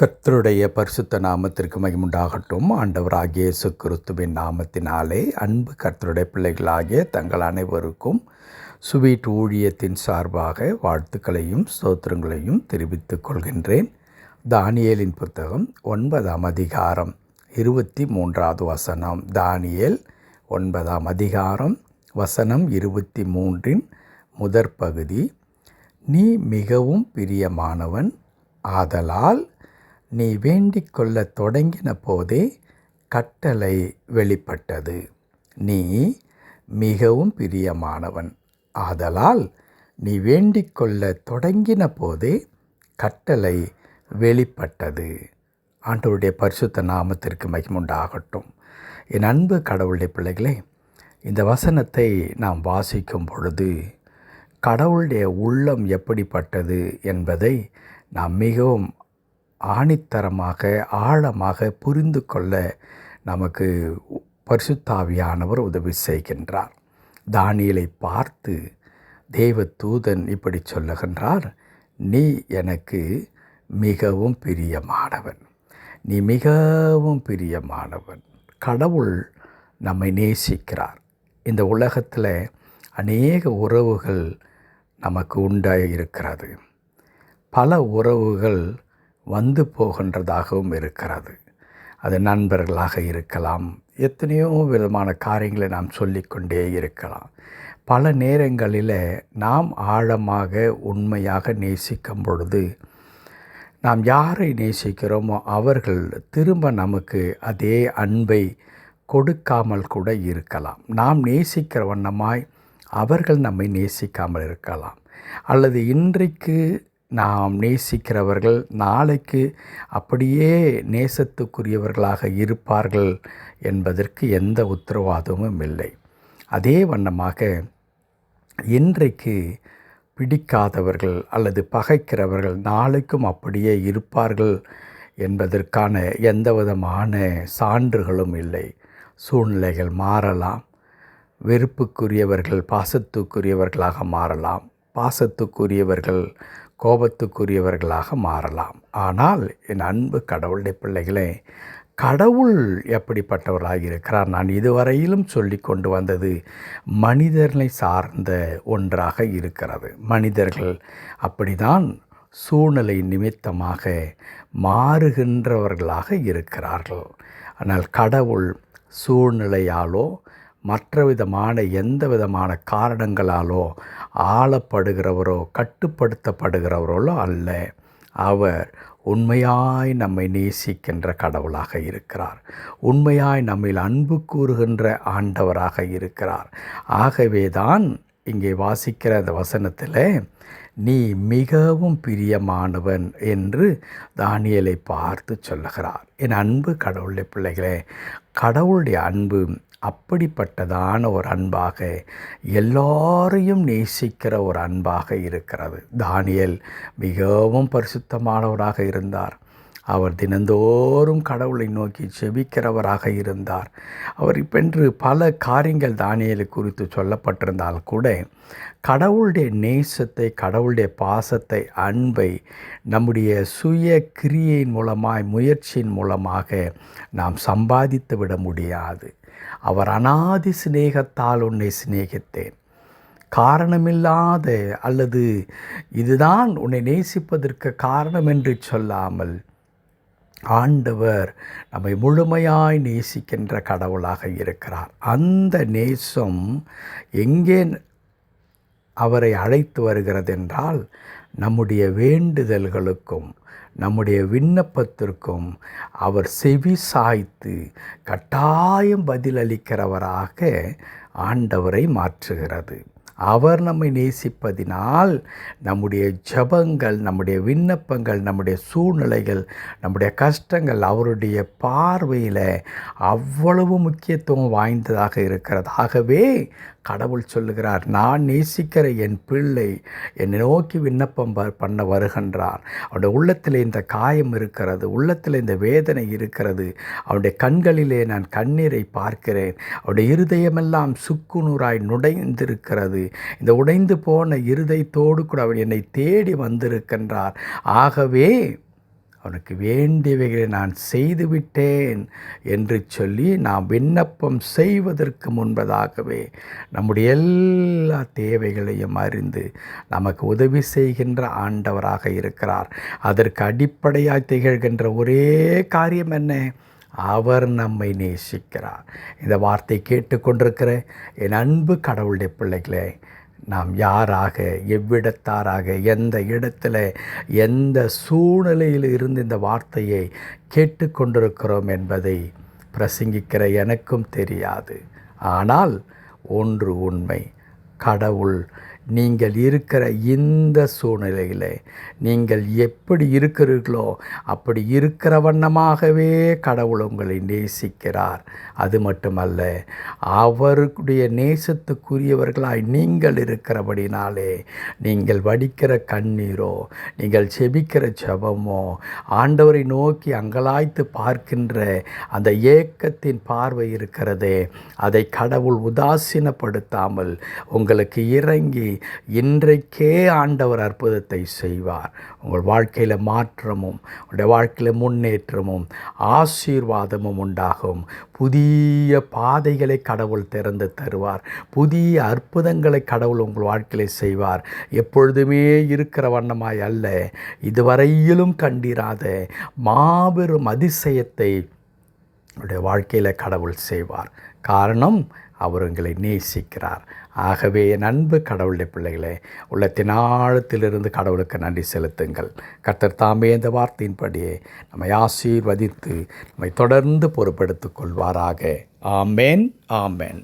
கர்த்தருடைய பரிசுத்த நாமத்திற்கு மகிமுண்டாகட்டும். ஆண்டவராகிய இயேசு கிறிஸ்துவின் நாமத்தினாலே அன்பு கர்த்தருடைய பிள்ளைகளாகிய தங்கள் அனைவருக்கும் சுவீட் ஊழியத்தின் சார்பாக வாழ்த்துக்களையும் ஸ்தோத்திரங்களையும் தெரிவித்துக் கொள்கின்றேன். தானியேலின் புத்தகம் 9ஆம் அதிகாரம் 23வது வசனம். தானியேல் 9ஆம் அதிகாரம் வசனம் 23இன் முதற் பகுதி. நீ மிகவும் பிரியமானவன், ஆதலால் நீ வேண்டிக் கொள்ள தொடங்கின போதே கட்டளை வெளிப்பட்டது. நீ மிகவும் பிரியமானவன், ஆதலால் நீ வேண்டிக் கொள்ள தொடங்கின போதே கட்டளை வெளிப்பட்டது. ஆண்டவருடைய பரிசுத்த நாமத்திற்கு மகிமுண்டாகட்டும். என் அன்பு கடவுளுடைய பிள்ளைகளே, இந்த வசனத்தை நாம் வாசிக்கும் பொழுது கடவுளுடைய உள்ளம் எப்படிப்பட்டது என்பதை நாம் மிகவும் ஆணித்தரமாக ஆழமாக புரிந்து கொள்ள நமக்கு பரிசுத்தாவியானவர் உதவி செய்கின்றார். தானியேலை பார்த்து தேவ தூதன் இப்படி சொல்லுகின்றார், நீ எனக்கு மிகவும் பிரியமானவன், நீ மிகவும் பிரியமானவன். கடவுள் நம்மை நேசிக்கிறார். இந்த உலகத்தில் அநேக உறவுகள் நமக்கு உண்டாக இருக்கிறது. பல உறவுகள் வந்து போகின்றதாகவும் இருக்கிறது. அது நண்பர்களாக இருக்கலாம், எத்தனையோ விதமான காரியங்களை நாம் சொல்லிக்கொண்டே இருக்கலாம். பல நேரங்களில் நாம் ஆழமாக உண்மையாக நேசிக்கும் பொழுது நாம் யாரை நேசிக்கிறோமோ அவர்கள் திரும்ப நமக்கு அதே அன்பை கொடுக்காமல் கூட இருக்கலாம். நாம் நேசிக்கிற வண்ணமாய் அவர்கள் நம்மை நேசிக்காமல் இருக்கலாம். அல்லது இன்றைக்கு நாம் நேசிக்கிறவர்கள் நாளைக்கு அப்படியே நேசத்துக்குரியவர்களாக இருப்பார்கள் என்பதற்கு எந்த உத்தரவாதமும் இல்லை. அதே வண்ணமாக இன்றைக்கு பிடிக்காதவர்கள் அல்லது பகைக்கிறவர்கள் நாளைக்கும் அப்படியே இருப்பார்கள் என்பதற்கான எந்த விதமான சான்றுகளும் இல்லை. சூழ்நிலைகள் மாறலாம். வெறுப்புக்குரியவர்கள் பாசத்துக்குரியவர்களாக மாறலாம், பாசத்துக்குரியவர்கள் கோபத்துக்குரியவர்களாக மாறலாம். ஆனால் என் அன்பு கடவுளுடைய பிள்ளைகளே, கடவுள் எப்படிப்பட்டவர்களாக இருக்கிறார்? நான் இதுவரையிலும் சொல்லி கொண்டு வந்தது மனிதர்களை சார்ந்த ஒன்றாக இருக்கிறது. மனிதர்கள் அப்படிதான் சூழ்நிலை நிமித்தமாக மாறுகின்றவர்களாக இருக்கிறார்கள். ஆனால் கடவுள் சூழ்நிலையாலோ மற்ற விதமான எந்த விதமான காரணங்களாலோ ஆளப்படுகிறவரோ கட்டுப்படுத்தப்படுகிறவர்களோ அல்ல. அவர் உண்மையாய் நம்மை நேசிக்கின்ற கடவுளாக இருக்கிறார். உண்மையாய் நம்மில் அன்பு கூறுகின்ற ஆண்டவராக இருக்கிறார். ஆகவே தான் இங்கே வாசிக்கிற அந்த வசனத்தில் நீ மிகவும் பிரியமானவன் என்று தானியேலை பார்த்து சொல்லுகிறார். என் அன்பு கடவுளுடைய பிள்ளைகளே, கடவுளுடைய அன்பு அப்படிப்பட்டதான ஒரு அன்பாக, எல்லாரையும் நேசிக்கிற ஒரு அன்பாக இருக்கிறது. தானியேல் மிகவும் பரிசுத்தமானவராக இருந்தார். அவர் தினந்தோறும் கடவுளை நோக்கி செபிக்கிறவராக இருந்தார். அவர் இப்பென்று பல காரியங்கள் தானியேலை குறித்து சொல்லப்பட்டிருந்தால் கூட கடவுளுடைய நேசத்தை, கடவுளுடைய பாசத்தை, அன்பை நம்முடைய சுய கிரியையின் மூலமாய், முயற்சியின் மூலமாக நாம் சம்பாதித்து விட முடியாது. அவர் அநாதி சிநேகத்தால் உன்னை சிநேகித்தேன், காரணமில்லாத அல்லது இதுதான் உன்னை நேசிப்பதற்கு காரணம் என்று சொல்லாமல் ஆண்டவர் நம்மை முழுமையாய் நேசிக்கின்ற கடவுளாக இருக்கிறார். அந்த நேசம் எங்கே அவரை அழைத்து வருகிறது என்றால், நம்முடைய வேண்டுதல்களுக்கும் நம்முடைய விண்ணப்பத்திற்கும் அவர் செவி சாய்த்து கட்டாயம் பதிலளிக்கிறவராக ஆண்டவரை மாற்றுகிறது. அவர் நம்மை நேசிப்பதினால் நம்முடைய ஜெபங்கள், நம்முடைய விண்ணப்பங்கள், நம்முடைய சூழ்நிலைகள், நம்முடைய கஷ்டங்கள் அவருடைய பார்வையில் அவ்வளவு முக்கியத்துவம் வாய்ந்ததாக இருக்கிறது. ஆகவே கடவுள் சொல்லுகிறார், நான் நேசிக்கிற என் பிள்ளை என்னை நோக்கி விண்ணப்பம் பண்ண வருகின்றார். அவனுடைய உள்ளத்தில் இந்த காயம் இருக்கிறது, உள்ளத்தில் இந்த வேதனை இருக்கிறது, அவனுடைய கண்களிலே நான் கண்ணீரை பார்க்கிறேன், அவனுடைய இருதயமெல்லாம் சுக்குநூறாய் நுடைந்திருக்கிறது. இந்த உடைந்து போன இருதயத்தோடு கூட அவர் என்னை தேடி வந்திருக்கின்றார். ஆகவே அவனுக்கு வேண்டியவைகளை நான் செய்துவிட்டேன் என்று சொல்லி நாம் விண்ணப்பம் செய்வதற்கு முன்பதாகவே நம்முடைய எல்லா தேவைகளையும் அறிந்து நமக்கு உதவி செய்கின்ற ஆண்டவராக இருக்கிறார். அதற்கு அடிப்படையாய் திகழ்கின்ற ஒரே காரியம் என்ன? அவர் நம்மை நேசிக்கிறார். இந்த வார்த்தை கேட்டுக்கொண்டிருக்கிற என் அன்பு கடவுளுடைய பிள்ளைகளே, நாம் யாராக, எவ்விடத்தாராக, எந்த இடத்துல, எந்த சூழ்நிலையில் இருந்து இந்த வார்த்தையை கேட்டுக்கொண்டிருக்கிறோம் என்பதை பிரசங்கிக்கிற எனக்கும் தெரியாது. ஆனால் ஒன்று உண்மை, கடவுள் நீங்கள் இருக்கிற இந்த சூழ்நிலையில் நீங்கள் எப்படி இருக்கிறீர்களோ அப்படி இருக்கிற வண்ணமாகவே கடவுள் உங்களை நேசிக்கிறார். அது மட்டுமல்ல, அவருடைய நேசத்துக்குரியவர்களாய் நீங்கள் இருக்கிறபடினாலே நீங்கள் வடிக்கிற கண்ணீரோ, நீங்கள் செபிக்கிற ஜெபமோ, ஆண்டவரை நோக்கி அங்கலாய்த்து பார்க்கின்ற அந்த ஏக்கத்தின் பார்வை இருக்கிறதே, அதை கடவுள் உதாசீனப்படுத்தாமல் உங்களுக்கு இறங்கி இன்றைக்கே ஆண்டவர் அற்புதத்தை செய்வார். உங்கள் வாழ்க்கையில் மாற்றமும், உங்களுடைய வாழ்க்கையில் முன்னேற்றமும், ஆசீர்வாதமும் உண்டாகும். புதிய பாதைகளை கடவுள் திறந்து தருவார். புதிய அற்புதங்களை கடவுள் உங்கள் வாழ்க்கையில் செய்வார். எப்பொழுதுமே இருக்கிற வண்ணமாய் அல்ல, இதுவரையிலும் கண்டிராத மாபெரும் அதிசயத்தை உங்களுடைய வாழ்க்கையில் கடவுள் செய்வார். காரணம், அவர் உங்களை நேசிக்கிறார். ஆகவே என் அன்பு கடவுளுடைய பிள்ளைகளே, உள்ளத்தின் ஆழத்திலிருந்து கடவுளுக்கு நன்றி செலுத்துங்கள். கர்த்தர் தாமே இந்த வார்த்தையின்படியே நம்மை ஆசீர்வதித்து நம்மை தொடர்ந்து பொறுப்பெடுத்துக் கொள்வாராக. ஆமேன், ஆமேன்.